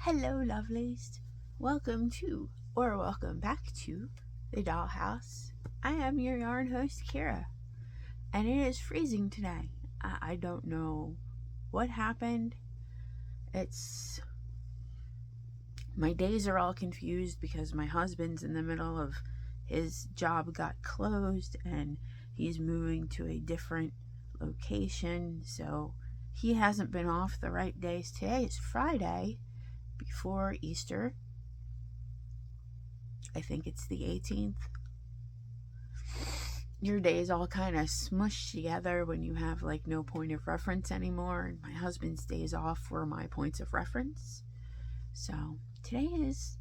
Hello, lovelies. Welcome to, or welcome back to, the Dollhouse. I am your yarn host, Kira, and it is freezing today. I don't know what happened. My days are all confused because my husband's in the middle of his job got closed and he's moving to a different location, so he hasn't been off the right days. Today is Friday before Easter. I think it's the 18th. Your days all kind of smushed together when you have like no point of reference anymore, and my husband's days off were my points of reference. So today is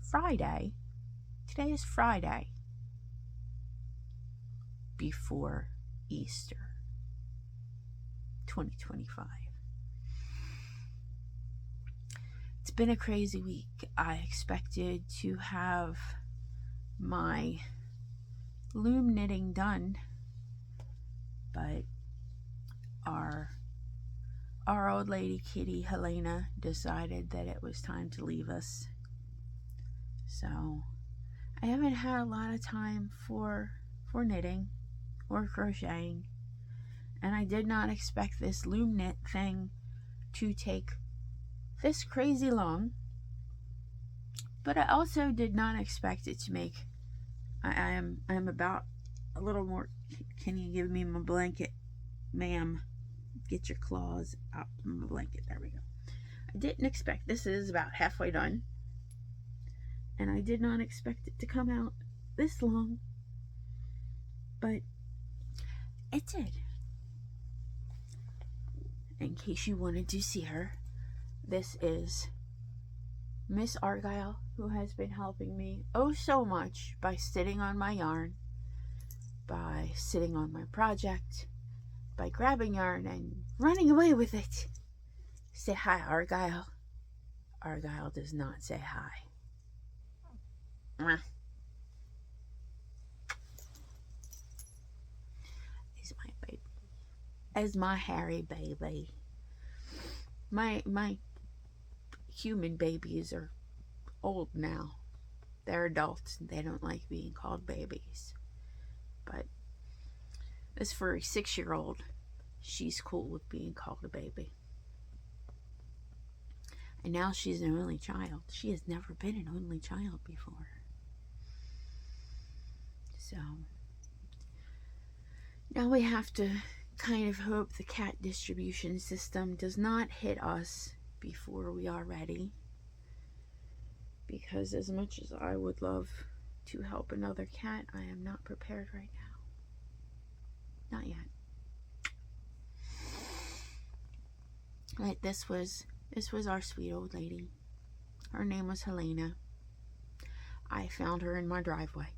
Friday. Today is Friday before Easter 2025. It's been a crazy week. I expected to have my loom knitting done, but our old lady kitty Helena decided that it was time to leave us. So I haven't had a lot of time for knitting or crocheting, and I did not expect this loom knit thing to take this crazy long, but I also did not expect it to make. I am about a little more. Can you give me my blanket, ma'am? Get your claws out from my blanket. There we go. I didn't expect. This is about halfway done, and I did not expect it to come out this long, but it did. In case you wanted to see her, this is Miss Argyle, who has been helping me oh so much by sitting on my yarn, by sitting on my project, by grabbing yarn and running away with it. Say hi, Argyle. Argyle does not say hi. Is my baby. As my hairy baby. My human babies are old now. They're adults and they don't like being called babies. But as for a 6-year-old, she's cool with being called a baby. And now she's an only child. She has never been an only child before. So now we have to kind of hope the cat distribution system does not hit us before we are ready, because as much as I would love to help another cat, I am not prepared right now. Not yet. Right, this was our sweet old lady. Her name was Helena. I found her in my driveway.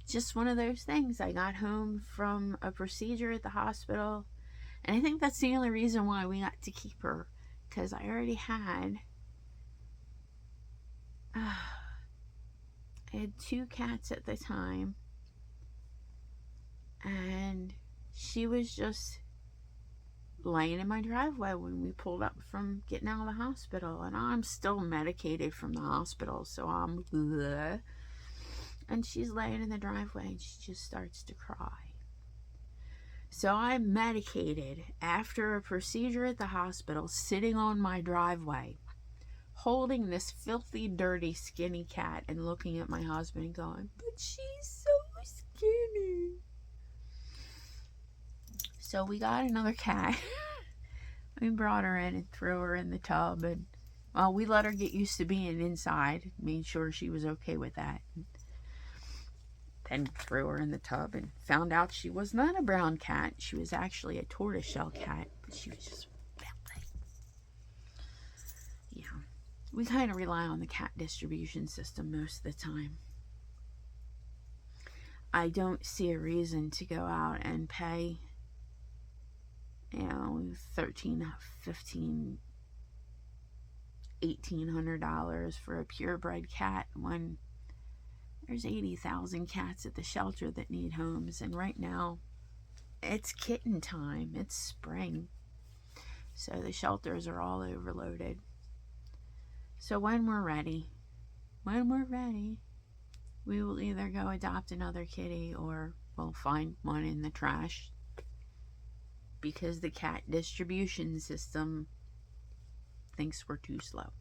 Just one of those things. I got home from a procedure at the hospital, and I think that's the only reason why we got to keep her, because I already had I had 2 cats at the time, and she was just laying in my driveway when we pulled up from getting out of the hospital, and I'm still medicated from the hospital, so I'm bleh. And she's laying in the driveway and she just starts to cry. So I'm medicated after a procedure at the hospital, sitting on my driveway, holding this filthy, dirty, skinny cat and looking at my husband and going, but she's so skinny. So we got another cat. We brought her in and threw her in the tub, and well, we let her get used to being inside, made sure she was okay with that. Then threw her in the tub and found out she was not a brown cat. She was actually a tortoiseshell cat, but she was just filthy. Yeah, we kind of rely on the cat distribution system most of the time. I don't see a reason to go out and pay, $13, $15, $1,800 for a purebred cat when there's 80,000 cats at the shelter that need homes, and right now it's kitten time. It's spring. So the shelters are all overloaded. So when we're ready, we will either go adopt another kitty or we'll find one in the trash, because the cat distribution system thinks we're too slow.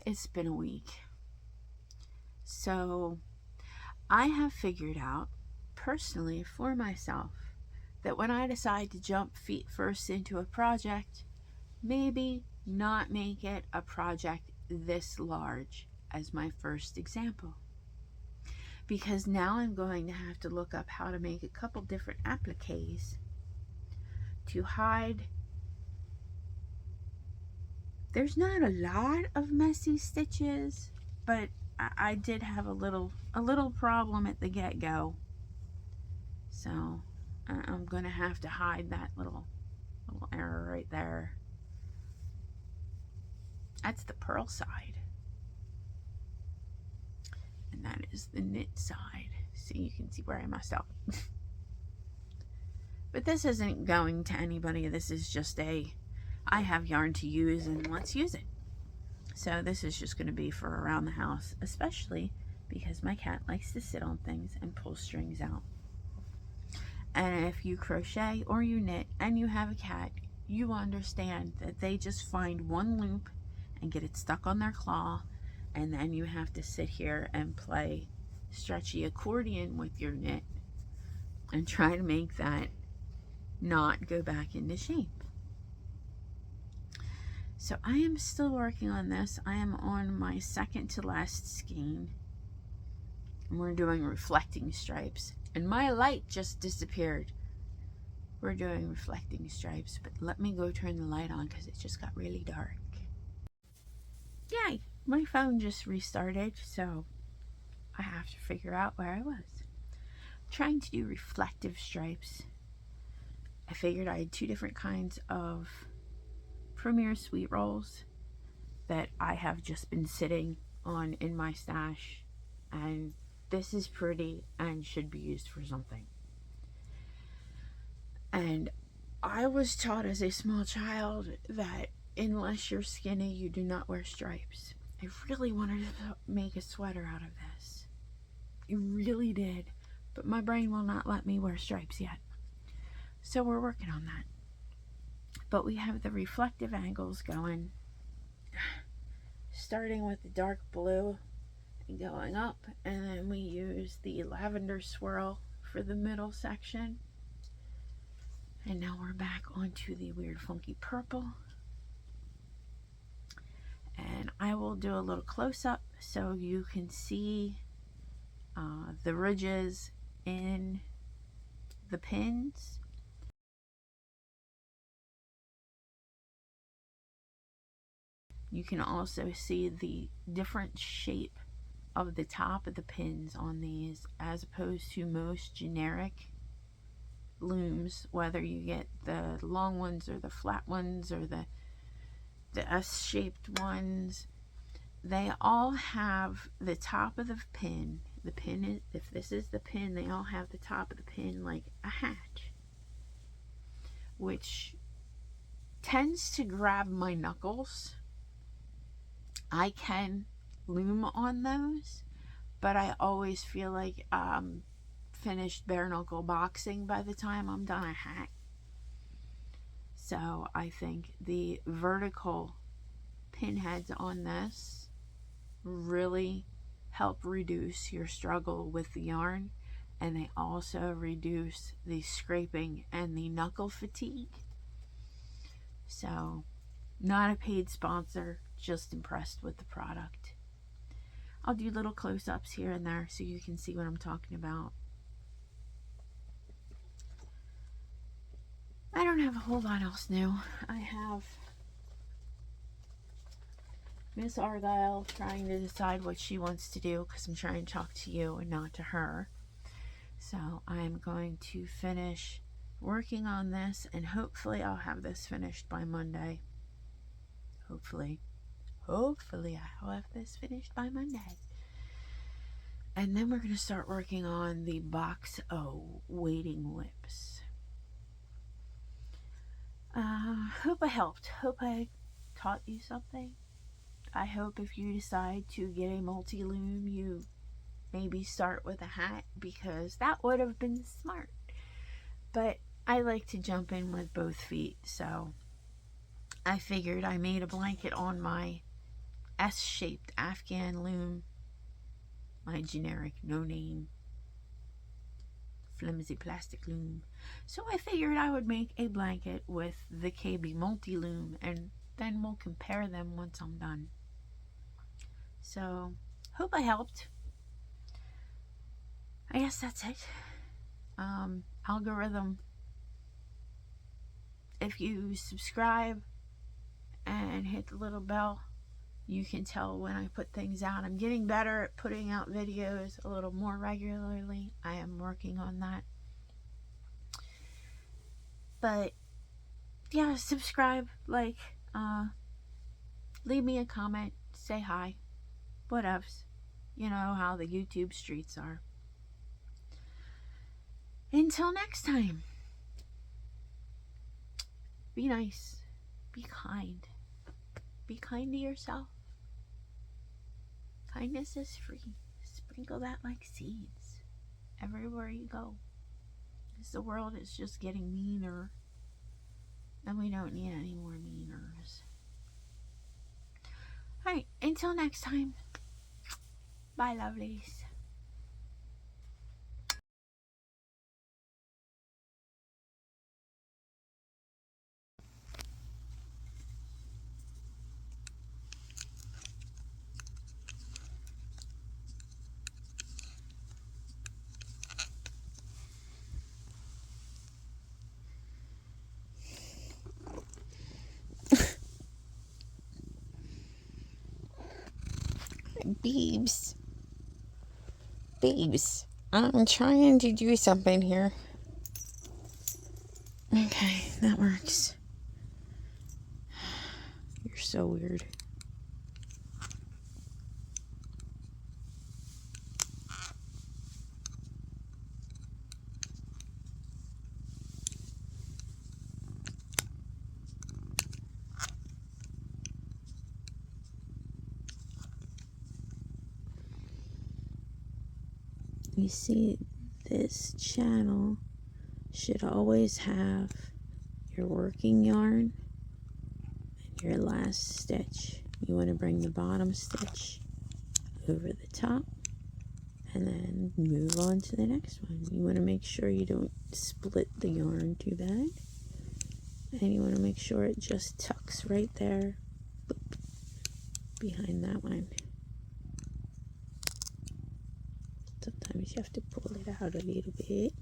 It's been a week. So I have figured out personally for myself that when I decide to jump feet first into a project, maybe not make it a project this large as my first example. Because now I'm going to have to look up how to make a couple different appliques to hide. There's not a lot of messy stitches, but I did have a little problem at the get-go. So I'm going to have to hide that little error right there. That's the purl side. And that is the knit side. So you can see where I messed up. But this isn't going to anybody. This is just I have yarn to use and let's use it. So this is just going to be for around the house, especially because my cat likes to sit on things and pull strings out. And if you crochet or you knit and you have a cat, you understand that they just find one loop and get it stuck on their claw, and then you have to sit here and play stretchy accordion with your knit and try to make that not go back into shape. So I am still working on this. I am on my second to last skein. And we're doing reflecting stripes. And my light just disappeared. We're doing reflecting stripes, but let me go turn the light on because it just got really dark. Yay! My phone just restarted, so I have to figure out where I was. I'm trying to do reflective stripes. I figured I had two different kinds of Premier Sweet Rolls that I have just been sitting on in my stash, and this is pretty and should be used for something. And I was taught as a small child that unless you're skinny, you do not wear stripes. I really wanted to make a sweater out of this. I really did, but my brain will not let me wear stripes yet. So we're working on that. But we have the reflective angles going, starting with the dark blue and going up, and then we use the lavender swirl for the middle section. And now we're back onto the weird funky purple. And I will do a little close-up so you can see the ridges in the pins. You can also see the different shape of the top of the pins on these as opposed to most generic looms, whether you get the long ones or the flat ones or the S-shaped ones. They all have the top of the pin. The pin is, if this is the pin, they all have the top of the pin like a hatch, which tends to grab my knuckles. I can loom on those, but I always feel like finished bare knuckle boxing by the time I'm done a hat. So I think the vertical pin heads on this really help reduce your struggle with the yarn, and they also reduce the scraping and the knuckle fatigue. So not a paid sponsor, just impressed with the product. I'll do little close-ups here and there so you can see what I'm talking about. I don't have a whole lot else new. I have Miss Argyle trying to decide what she wants to do because I'm trying to talk to you and not to her. So I'm going to finish working on this, and hopefully I'll have this finished by Monday. Hopefully I'll have this finished by Monday. And then we're going to start working on the box O weighting whips. Hope I helped. Hope I taught you something. I hope if you decide to get a multi-loom, you maybe start with a hat, because that would have been smart. But I like to jump in with both feet, so I figured I made a blanket on my S-shaped Afghan loom, my generic no-name flimsy plastic loom. So I figured I would make a blanket with the KB multi-loom, and then we'll compare them once I'm done. So hope I helped. I guess that's it. Algorithm, if you subscribe and hit the little bell, you can tell when I put things out. I'm getting better at putting out videos a little more regularly. I am working on that. But yeah, subscribe, like, leave me a comment, say hi, whatevs. You know how the YouTube streets are. Until next time, be nice, be kind to yourself. Kindness is free. Sprinkle that like seeds everywhere you go, because the world is just getting meaner, and we don't need any more meaners. Alright, until next time, bye lovelies. Babes, I'm trying to do something here. Okay, that works. You're so weird. You see, this channel should always have your working yarn and your last stitch. You want to bring the bottom stitch over the top and then move on to the next one. You want to make sure you don't split the yarn too bad, and you want to make sure it just tucks right there, boop, behind that one. Sometimes you have to pull it out a little bit.